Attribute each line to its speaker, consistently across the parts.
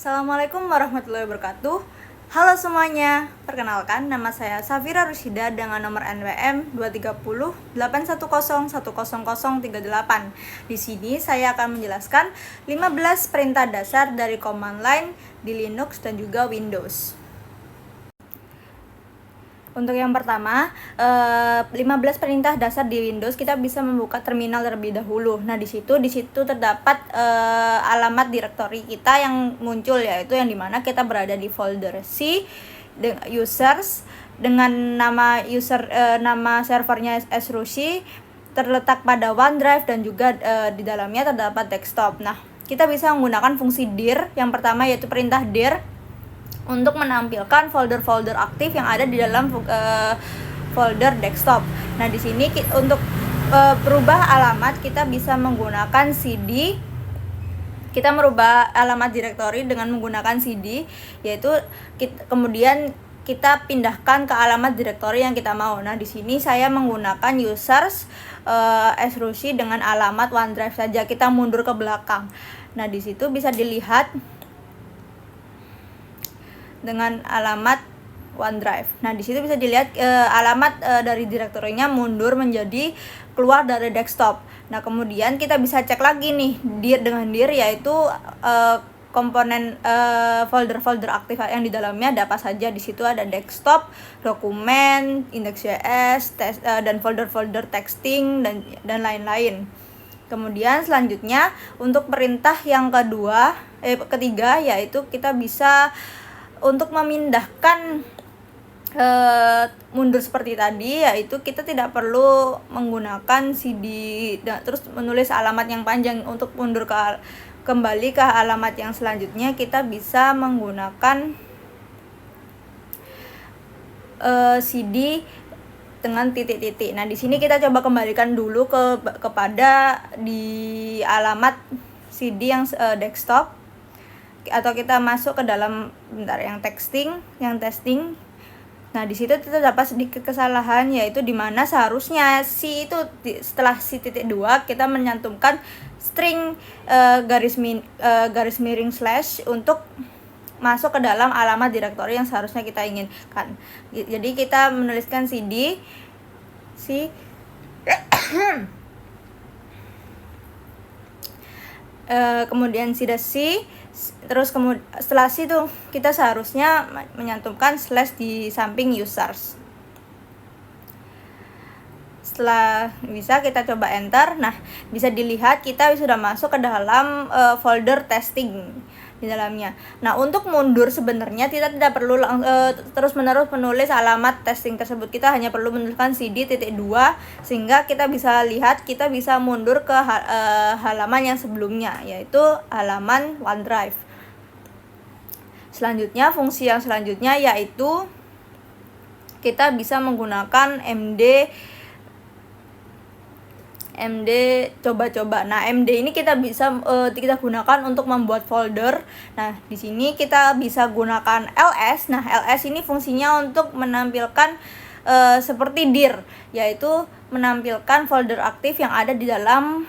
Speaker 1: Assalamualaikum warahmatullahi wabarakatuh. Halo semuanya, perkenalkan nama saya Safira Rusyida dengan nomor NPM 230 810 10038. Di sini saya akan menjelaskan 15 perintah dasar dari command line di Linux dan juga Windows. Untuk yang pertama, 15 perintah dasar di Windows, kita bisa membuka terminal terlebih dahulu. Nah, di situ terdapat alamat direktori kita yang muncul, yaitu yang dimana kita berada di folder C users dengan nama nama servernya srushi, terletak pada OneDrive dan juga di dalamnya terdapat desktop. Nah, kita bisa menggunakan fungsi dir. Yang pertama yaitu perintah dir untuk menampilkan folder-folder aktif yang ada di dalam folder desktop. Nah, di sini untuk berubah alamat kita bisa menggunakan cd. Kita merubah alamat direktori dengan menggunakan cd, yaitu kemudian kita pindahkan ke alamat direktori yang kita mau. Nah, di sini saya menggunakan users srushi dengan alamat OneDrive saja. Kita mundur ke belakang. Nah, di situ bisa dilihat dengan alamat OneDrive. Nah, di situ bisa dilihat alamat dari direktorinya mundur menjadi keluar dari desktop. Nah, kemudian kita bisa cek lagi nih dir yaitu komponen folder-folder aktif yang di dalamnya ada apa saja. Di situ ada desktop, dokumen, index.js, dan folder-folder texting dan lain-lain. Kemudian selanjutnya untuk perintah yang ketiga yaitu kita bisa untuk memindahkan mundur seperti tadi, yaitu kita tidak perlu menggunakan cd terus menulis alamat yang panjang. Untuk mundur kembali ke alamat yang selanjutnya, kita bisa menggunakan cd dengan titik-titik. Nah, di sini kita coba kembalikan dulu kepada di alamat cd yang desktop, atau kita masuk ke dalam yang testing. Nah, di situ kita dapat sedikit kesalahan, yaitu di mana seharusnya setelah C.2 kita menyantumkan string garis miring slash untuk masuk ke dalam alamat direktori yang seharusnya kita inginkan. Jadi kita menuliskan cd kemudian C, terus setelah C itu kita seharusnya menyantumkan slash di samping users. Setelah bisa, kita coba enter. Nah, bisa dilihat kita sudah masuk ke dalam folder testing di dalamnya. Nah, untuk mundur sebenarnya kita tidak perlu terus-menerus menulis alamat testing tersebut. Kita hanya perlu menuliskan cd.2 sehingga kita bisa lihat, kita bisa mundur ke halaman yang sebelumnya, yaitu halaman OneDrive. Selanjutnya, fungsi yang selanjutnya yaitu kita bisa menggunakan md coba-coba. Nah, MD ini kita bisa kita gunakan untuk membuat folder. Nah, di sini kita bisa gunakan ls. Nah, ls ini fungsinya untuk menampilkan seperti dir, yaitu menampilkan folder aktif yang ada di dalam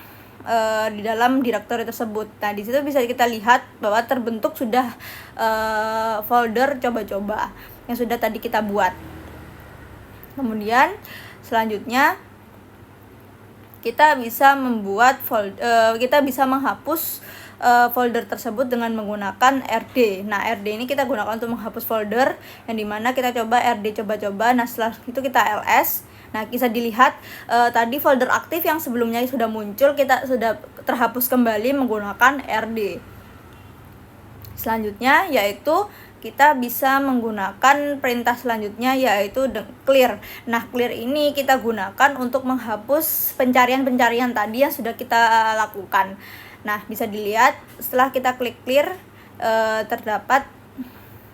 Speaker 1: direktori tersebut. Nah, di situ bisa kita lihat bahwa terbentuk sudah folder coba-coba yang sudah tadi kita buat. Kemudian selanjutnya kita bisa menghapus folder tersebut dengan menggunakan rd. Nah, rd ini kita gunakan untuk menghapus folder, yang dimana kita coba rd coba-coba. Nah, setelah itu kita ls. Nah, bisa dilihat tadi folder aktif yang sebelumnya sudah muncul, kita sudah terhapus kembali menggunakan rd. Selanjutnya yaitu kita bisa menggunakan perintah selanjutnya yaitu clear. Nah, clear ini kita gunakan untuk menghapus pencarian-pencarian tadi yang sudah kita lakukan. Nah, bisa dilihat setelah kita klik clear, terdapat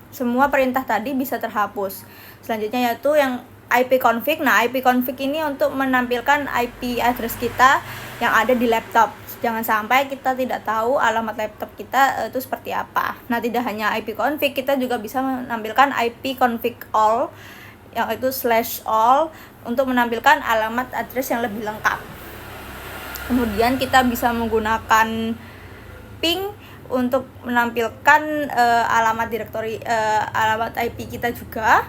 Speaker 1: semua perintah tadi bisa terhapus. Selanjutnya yaitu yang ipconfig. Nah, ipconfig ini untuk menampilkan IP address kita yang ada di laptop. Jangan sampai kita tidak tahu alamat laptop kita itu seperti apa. Nah, tidak hanya ipconfig, kita juga bisa menampilkan ipconfig all, yang itu /all, untuk menampilkan alamat address yang lebih lengkap. Kemudian kita bisa menggunakan ping untuk menampilkan alamat directory, alamat IP kita juga.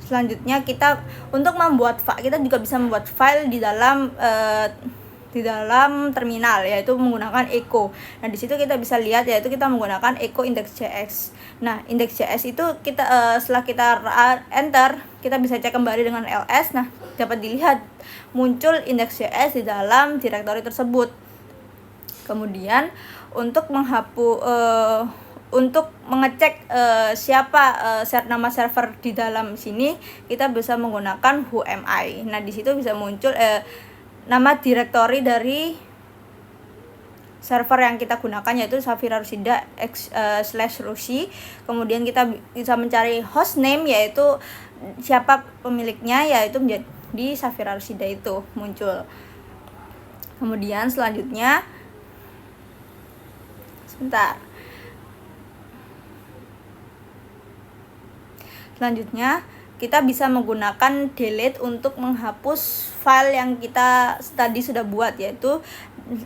Speaker 1: Selanjutnya kita untuk membuat kita juga bisa membuat file di dalam terminal, yaitu menggunakan echo. Nah, di situ kita bisa lihat yaitu kita menggunakan echo index.js. Nah, index.js itu kita setelah kita enter, kita bisa cek kembali dengan ls. Nah, dapat dilihat muncul index.js di dalam directory tersebut. Kemudian untuk untuk mengecek siapa nama server di dalam sini, kita bisa menggunakan whoami. Nah, di situ bisa muncul nama directory dari server yang kita gunakan, yaitu Safira Rusida /Rusi. Kemudian kita bisa mencari hostname, yaitu siapa pemiliknya, yaitu menjadi Safira Rusida itu muncul. Kemudian selanjutnya kita bisa menggunakan delete untuk menghapus file yang kita tadi sudah buat, yaitu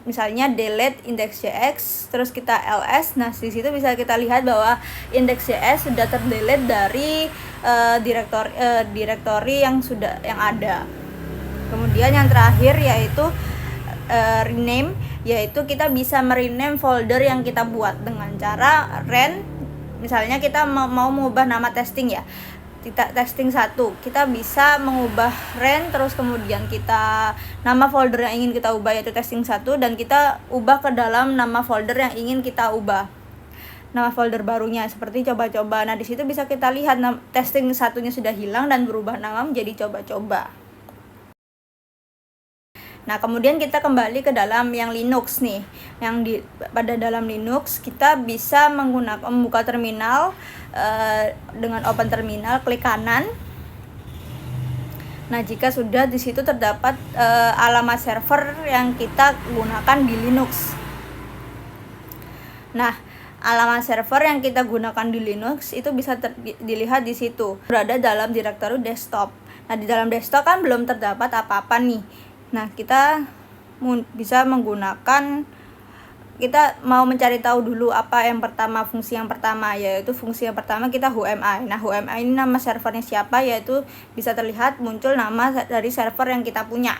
Speaker 1: misalnya delete index.js, terus kita ls. Nah, di situ bisa kita lihat bahwa index.js sudah terdelete dari directory yang ada. Kemudian yang terakhir yaitu rename, yaitu kita bisa merename folder yang kita buat dengan cara ren. Misalnya kita mau mengubah nama testing ya, testing 1, kita bisa mengubah ren, terus kemudian kita nama folder yang ingin kita ubah yaitu testing 1, dan kita ubah ke dalam nama folder yang ingin kita ubah, nama folder barunya seperti coba-coba. Nah, di situ bisa kita lihat testing 1-nya sudah hilang dan berubah nama menjadi coba-coba. Nah, kemudian kita kembali ke dalam yang Linux nih. Pada dalam Linux kita bisa membuka terminal dengan open terminal, klik kanan. Nah, jika sudah di situ terdapat alamat server yang kita gunakan di Linux. Nah, alamat server yang kita gunakan di Linux itu bisa dilihat di situ, berada dalam directory desktop. Nah, di dalam desktop kan belum terdapat apa-apa nih. Nah, kita bisa menggunakan, kita mau mencari tahu dulu fungsi yang pertama, yaitu fungsi yang pertama kita whoami. Nah, whoami ini nama servernya siapa, yaitu bisa terlihat muncul nama dari server yang kita punya.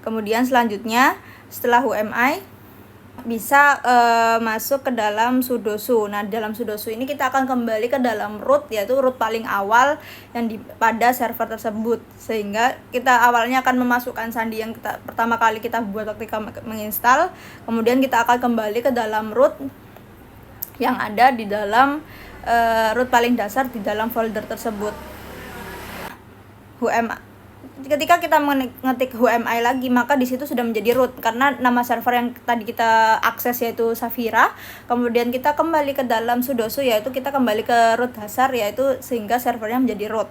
Speaker 1: Kemudian selanjutnya setelah whoami bisa masuk ke dalam sudosu. Nah, dalam sudosu ini kita akan kembali ke dalam root, yaitu root paling awal yang pada server tersebut, sehingga kita awalnya akan memasukkan sandi yang pertama kali kita buat waktu kita menginstal. Kemudian kita akan kembali ke dalam root yang ada di dalam root paling dasar di dalam folder tersebut. Ketika kita mengetik whoami lagi, maka di situ sudah menjadi root karena nama server yang tadi kita akses yaitu Safira. Kemudian kita kembali ke dalam sudosu, yaitu kita kembali ke root dasar, yaitu sehingga servernya menjadi root.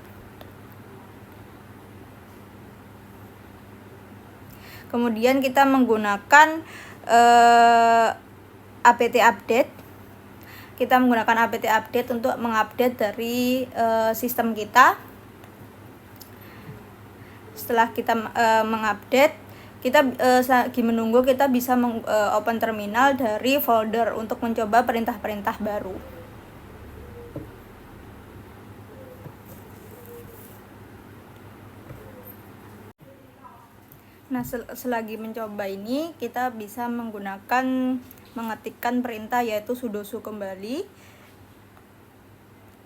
Speaker 1: Kemudian kita menggunakan apt update. Kita menggunakan apt update untuk mengupdate dari sistem kita. Setelah kita mengupdate, kita lagi menunggu, kita bisa open terminal dari folder untuk mencoba perintah-perintah baru. Nah, selagi mencoba ini kita bisa mengetikkan perintah yaitu sudosu kembali.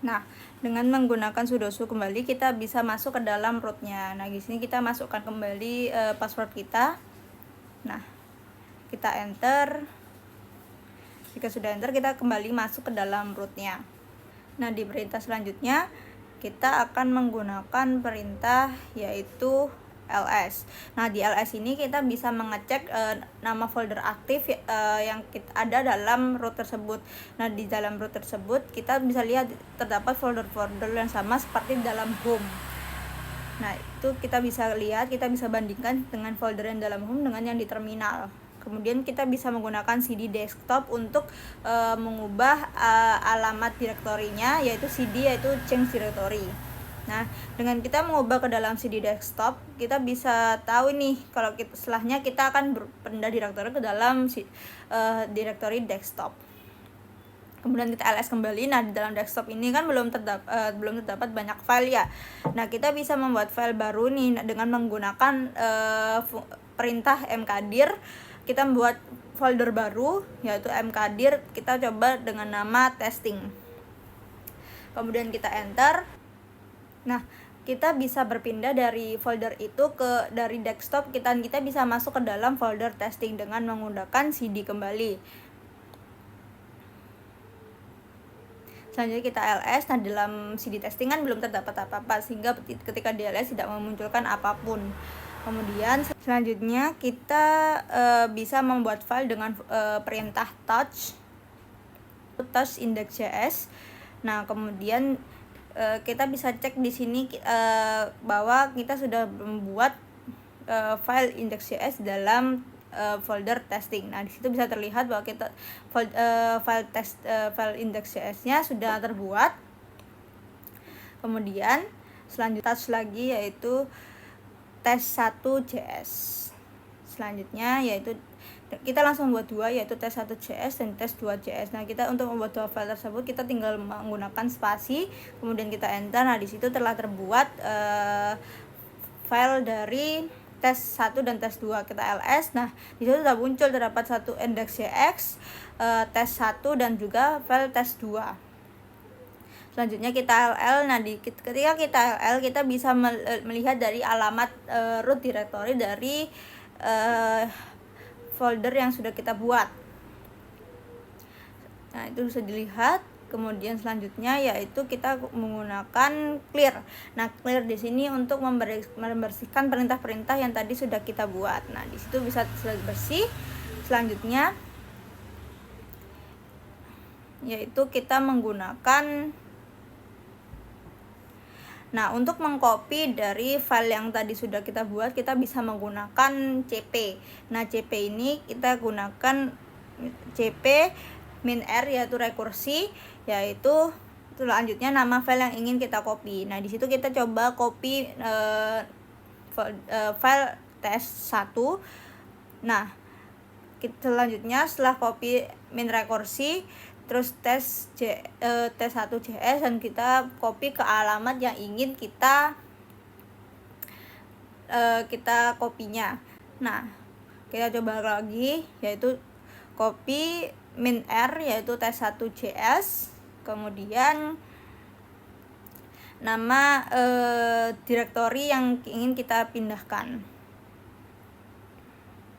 Speaker 1: Nah, dengan menggunakan sudosu kembali kita bisa masuk ke dalam rootnya. Nah, di sini kita masukkan kembali password kita. Nah, kita enter. Jika sudah enter, kita kembali masuk ke dalam rootnya. Nah, di perintah selanjutnya kita akan menggunakan perintah yaitu ls. Nah, di ls ini kita bisa mengecek nama folder aktif yang ada dalam root tersebut. Nah, di dalam root tersebut kita bisa lihat terdapat folder-folder yang sama seperti dalam home. Nah, itu kita bisa lihat, kita bisa bandingkan dengan folder yang dalam home dengan yang di terminal. Kemudian kita bisa menggunakan cd desktop untuk mengubah alamat direktorinya, yaitu cd yaitu change directory. Nah, dengan kita mengubah ke dalam CD desktop, kita bisa tahu nih kalau setelahnya kita akan berpindah direktori ke dalam direktori desktop. Kemudian kita ls kembali. Nah, di dalam desktop ini kan belum terdapat banyak file ya. Nah, kita bisa membuat file baru nih dengan menggunakan perintah mkdir. Kita membuat folder baru yaitu mkdir, kita coba dengan nama testing. Kemudian kita enter. Nah, kita bisa berpindah dari folder itu dari desktop kita bisa masuk ke dalam folder testing dengan menggunakan cd kembali. Selanjutnya kita ls. Nah, dalam cd testing kan belum terdapat apa-apa sehingga ketika di ls tidak memunculkan apapun. Kemudian selanjutnya kita bisa membuat file dengan perintah touch index.js. Nah, kemudian kita bisa cek di sini bahwa kita sudah membuat file index.js dalam folder testing. Nah, di situ bisa terlihat bahwa kita file index.js-nya sudah terbuat. Kemudian selanjutnya touch lagi yaitu tes1.js. Selanjutnya yaitu kita langsung buat dua yaitu tes1.js dan tes2.js. Nah, kita untuk membuat dua file tersebut kita tinggal menggunakan spasi, kemudian kita enter. Nah, di situ telah terbuat file dari tes 1 dan tes 2. Kita ls. Nah, di situ sudah muncul terdapat satu index.js, tes 1 dan juga file tes 2. Selanjutnya kita ll. Nah, ketika kita ll kita bisa melihat dari alamat root directory dari folder yang sudah kita buat. Nah, itu bisa dilihat. Kemudian selanjutnya yaitu kita menggunakan clear. Nah, clear di sini untuk membersihkan perintah-perintah yang tadi sudah kita buat. Nah, di situ bisa bersih. Selanjutnya yaitu kita menggunakan untuk mengcopy dari file yang tadi sudah kita buat, kita bisa menggunakan cp. Nah, cp ini kita gunakan cp min-r yaitu rekursi, yaitu selanjutnya nama file yang ingin kita copy. Nah, di situ kita coba copy file tes1. Nah, selanjutnya setelah copy min rekursi terus tes1.js dan kita copy ke alamat yang ingin kita copy-nya. Nah, kita coba lagi yaitu copy min-r yaitu tes1.js, kemudian nama direktori yang ingin kita pindahkan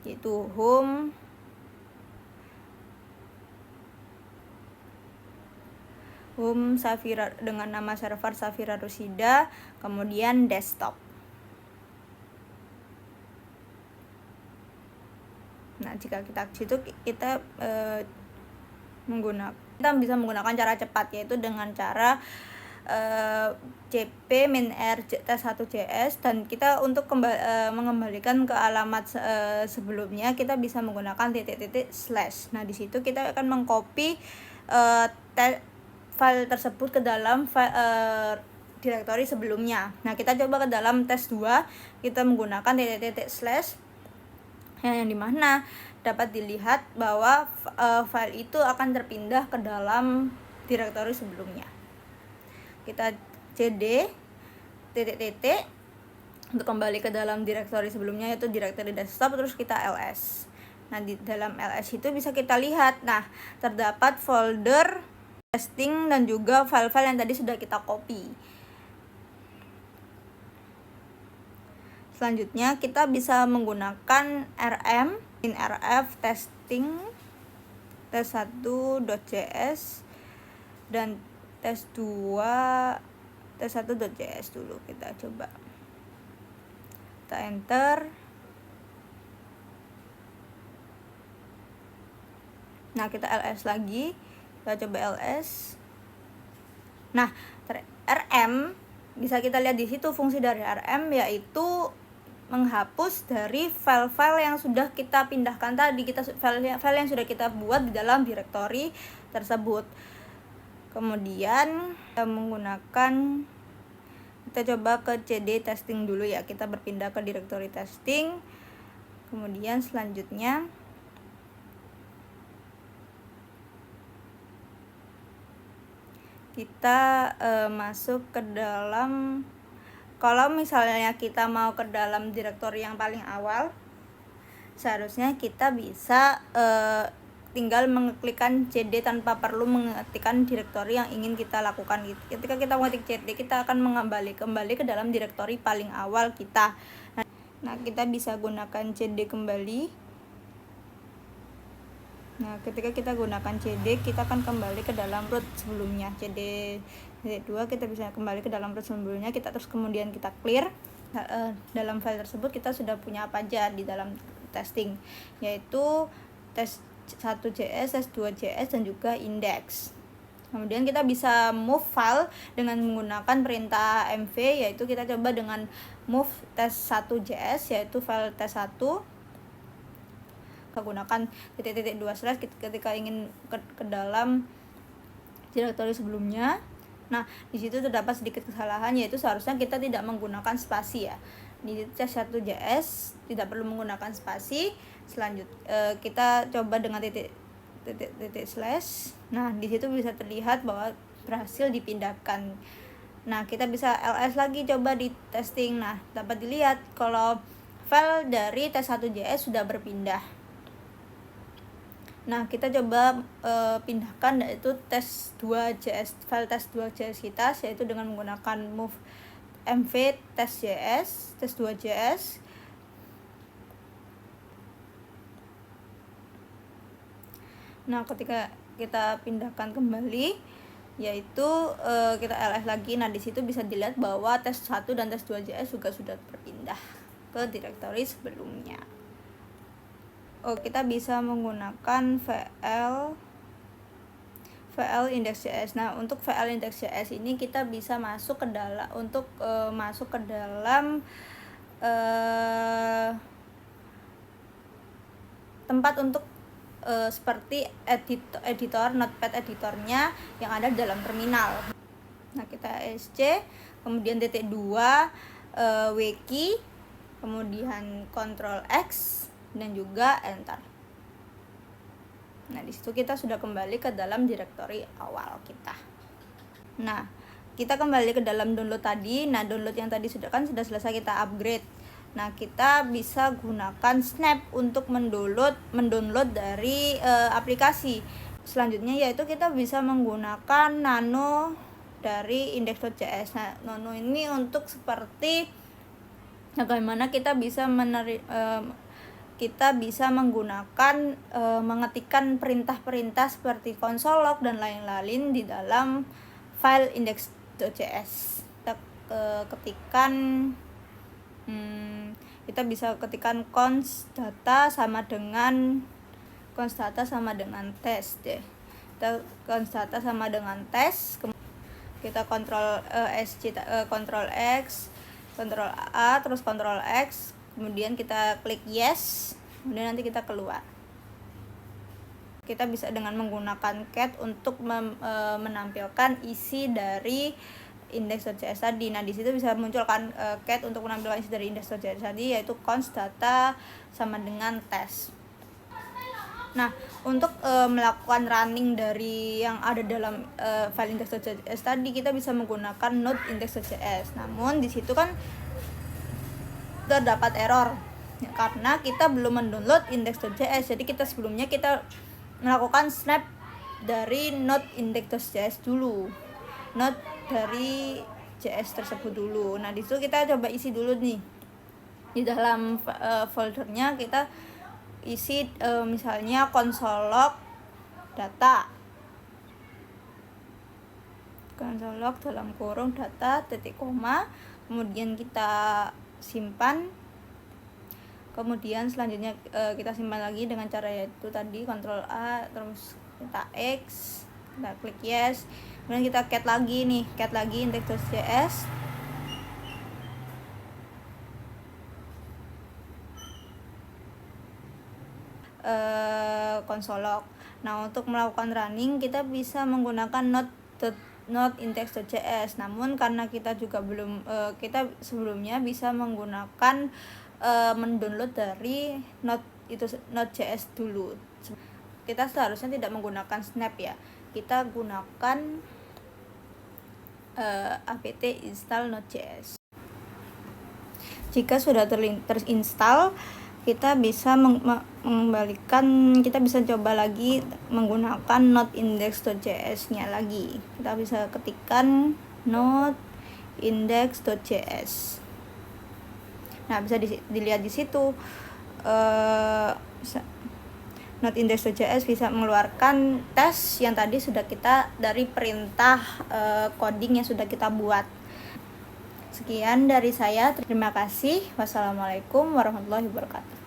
Speaker 1: yaitu home Safira dengan nama server Safira Rusida, kemudian desktop. Nah, jika kita ke situ kita bisa menggunakan cara cepat yaitu dengan cara cp min-r tes1.js, dan kita untuk mengembalikan ke alamat sebelumnya kita bisa menggunakan //. Nah, di situ kita akan mengcopy file tersebut ke dalam direktori sebelumnya. Nah, kita coba ke dalam tes 2, kita menggunakan // yang dimana dapat dilihat bahwa file itu akan terpindah ke dalam direktori sebelumnya. Kita cd untuk kembali ke dalam direktori sebelumnya yaitu direktori desktop, terus kita ls. Nah, di dalam ls itu bisa kita lihat, nah, terdapat folder testing dan juga file-file yang tadi sudah kita copy. Selanjutnya kita bisa menggunakan rm rf testing tes1.js dan tes1.js dulu. Kita coba, kita enter. Nah, kita ls lagi, kita coba ls. Nah, rm bisa kita lihat di situ fungsi dari rm yaitu menghapus dari file-file yang sudah kita pindahkan tadi, file yang sudah kita buat di dalam direktori tersebut. Kemudian kita menggunakan kita coba ke CD testing dulu ya. Kita berpindah ke directory testing. Kemudian selanjutnya kita masuk ke dalam, kalau misalnya kita mau ke dalam directory yang paling awal, seharusnya kita bisa tinggal mengeklikkan CD tanpa perlu mengetikkan directory yang ingin kita lakukan. Ketika kita mengetik CD, kita akan kembali ke dalam directory paling awal kita. Nah, kita bisa gunakan CD kembali. Nah, ketika kita gunakan CD, kita akan kembali ke dalam root sebelumnya. CD 2 kita bisa kembali ke dalam root sebelumnya, terus kemudian kita clear. Dalam file tersebut kita sudah punya apa aja di dalam testing, yaitu test1.js, test2.js, dan juga index. Kemudian kita bisa move file dengan menggunakan perintah mv, yaitu kita coba dengan move test1.js, yaitu file test1, menggunakan //2/ ketika ingin ke dalam directory sebelumnya. Nah, di situ terdapat sedikit kesalahan, yaitu seharusnya kita tidak menggunakan spasi ya. Di test1.js tidak perlu menggunakan spasi. Selanjutnya kita coba dengan titik slash. Nah, di situ bisa terlihat bahwa berhasil dipindahkan. Nah, kita bisa ls lagi coba di testing. Nah, dapat dilihat kalau file dari test1.js sudah berpindah. Nah, kita coba pindahkan, yaitu test2.js, file test2.js kita, yaitu dengan menggunakan move mv test.js, test2.js. Nah, ketika kita pindahkan kembali, yaitu kita ls lagi. Nah, di situ bisa dilihat bahwa test1 dan test2.js juga sudah berpindah ke directory sebelumnya. Kita bisa menggunakan VL index.js. Nah, untuk VL index.js ini kita bisa masuk ke dalam tempat untuk seperti editor notepad editornya yang ada dalam terminal. Nah, kita sc, kemudian titik 2 wiki, kemudian Ctrl X dan juga enter. Nah, di situ kita sudah kembali ke dalam directory awal kita. Nah, kita kembali ke dalam download tadi. Nah, download yang tadi sudah selesai kita upgrade. Nah, kita bisa gunakan Snap untuk mendownload dari aplikasi. Selanjutnya yaitu kita bisa menggunakan Nano dari index.js. Nah, Nano ini untuk seperti bagaimana kita bisa menggunakan mengetikkan perintah-perintah seperti console log dan lain-lain di dalam file index.js. Kita bisa ketikkan const data sama dengan test deh. Kita const data sama dengan test. Kita Ctrl X, Ctrl A, terus Ctrl X. Kemudian kita klik yes, kemudian nanti kita keluar. Kita bisa dengan menggunakan cat untuk menampilkan isi dari index.js tadi. Nah, di situ bisa munculkan cat untuk menampilkan isi dari index.js tadi, yaitu const data sama dengan test. Nah, untuk melakukan running dari yang ada dalam file index.js tadi, kita bisa menggunakan node index.js. Namun di situ kan terdapat error ya, karena kita belum mendownload index.js. Jadi sebelumnya kita melakukan snap dari node index.js dulu, node dari JS tersebut dulu. Nah, di situ kita coba isi dulu nih di dalam foldernya. Kita isi misalnya console log data, console log dalam kurung data titik koma, kemudian kita simpan. Kemudian selanjutnya kita simpan lagi dengan cara yaitu tadi Ctrl A, terus kita X, kita klik yes, kemudian kita cat lagi index.js. Console log. Nah, untuk melakukan running kita bisa menggunakan .index.js. Namun karena kita juga belum kita sebelumnya bisa menggunakan mendownload dari Node.js dulu. Kita seharusnya tidak menggunakan Snap ya. Kita gunakan apt install Node.js. Jika sudah terinstall, kita bisa mengembalikan, kita bisa coba lagi menggunakan node.index.js-nya lagi. Kita bisa ketikkan node.index.js. Nah, bisa dilihat di situ node.index.js bisa mengeluarkan tes yang tadi sudah kita dari perintah coding yang sudah kita buat. Sekian dari saya, terima kasih. Wassalamualaikum warahmatullahi wabarakatuh.